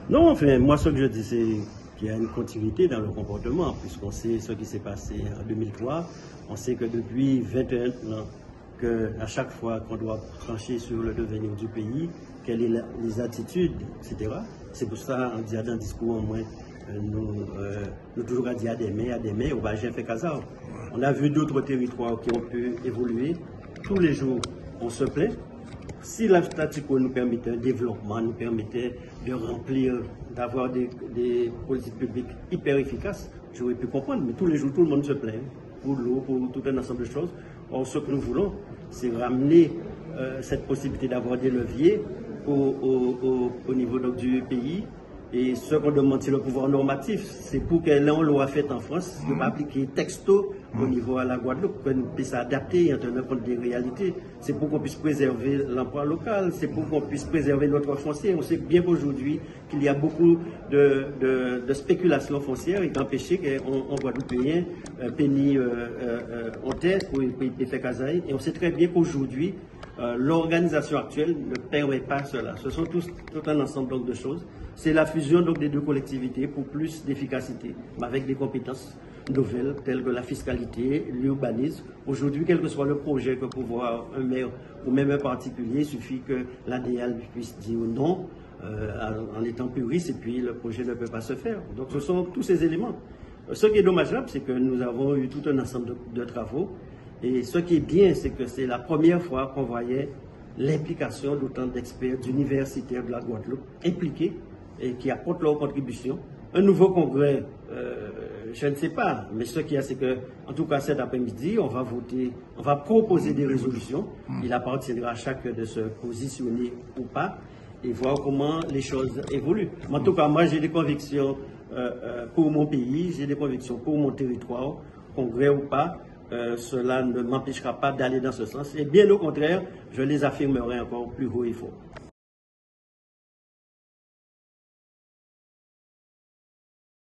Non, enfin, moi, ce que je dis, c'est qu'il y a une continuité dans le comportement, puisqu'on sait ce qui s'est passé en 2003. On sait que depuis 21 ans, qu'à chaque fois qu'on doit trancher sur le devenir du pays, quelles sont les attitudes, etc. C'est pour ça, en disant dans le discours, au moins, nous toujours à dire à des mains, on va jamais faire casa. On a vu d'autres territoires qui ont pu évoluer. Tous les jours, on se plaît. Si la statu quo nous permettait un développement, nous permettait de remplir, d'avoir des politiques publiques hyper efficaces, j'aurais pu comprendre. Mais tous les jours, tout le monde se plaint pour l'eau, pour tout un ensemble de choses. Or, ce que nous voulons, c'est ramener cette possibilité d'avoir des leviers au niveau donc, du pays. Et ce qu'on demande, c'est le pouvoir normatif. C'est pour que l'on l'a fait en France, de pas appliquer texto au niveau à la Guadeloupe, qu'on puisse s'adapter en tenant compte des réalités. C'est pour qu'on puisse préserver l'emploi local, c'est pour qu'on puisse préserver notre foncier. On sait bien qu'aujourd'hui, qu'il y a beaucoup de spéculation foncière et d'empêcher qu'on Guadeloupéen pénis en tête pour faire casaille. Et on sait très bien qu'aujourd'hui, l'organisation actuelle ne permet pas cela. Ce sont tout un ensemble donc, de choses. C'est la fusion donc, des deux collectivités pour plus d'efficacité, mais avec des compétences nouvelles telles que la fiscalité, l'urbanisme. Aujourd'hui, quel que soit le projet que pouvoir un maire ou même un particulier, il suffit que l'ADL puisse dire non en étant puriste et puis le projet ne peut pas se faire. Donc ce sont tous ces éléments. Ce qui est dommageable, c'est que nous avons eu tout un ensemble de travaux. Et ce qui est bien, c'est que c'est la première fois qu'on voyait l'implication d'autant d'experts, d'universitaires de la Guadeloupe impliqués et qui apportent leur contribution. Un nouveau congrès, je ne sais pas, mais ce qu'il y a, c'est que, en tout cas cet après-midi, on va voter, on va proposer des résolutions. Il appartiendra à chacun de se positionner ou pas et voir comment les choses évoluent. Mais en tout cas, moi j'ai des convictions pour mon pays, j'ai des convictions pour mon territoire, congrès ou pas. Cela ne m'empêchera pas d'aller dans ce sens. Et bien au contraire, je les affirmerai encore plus haut et fort.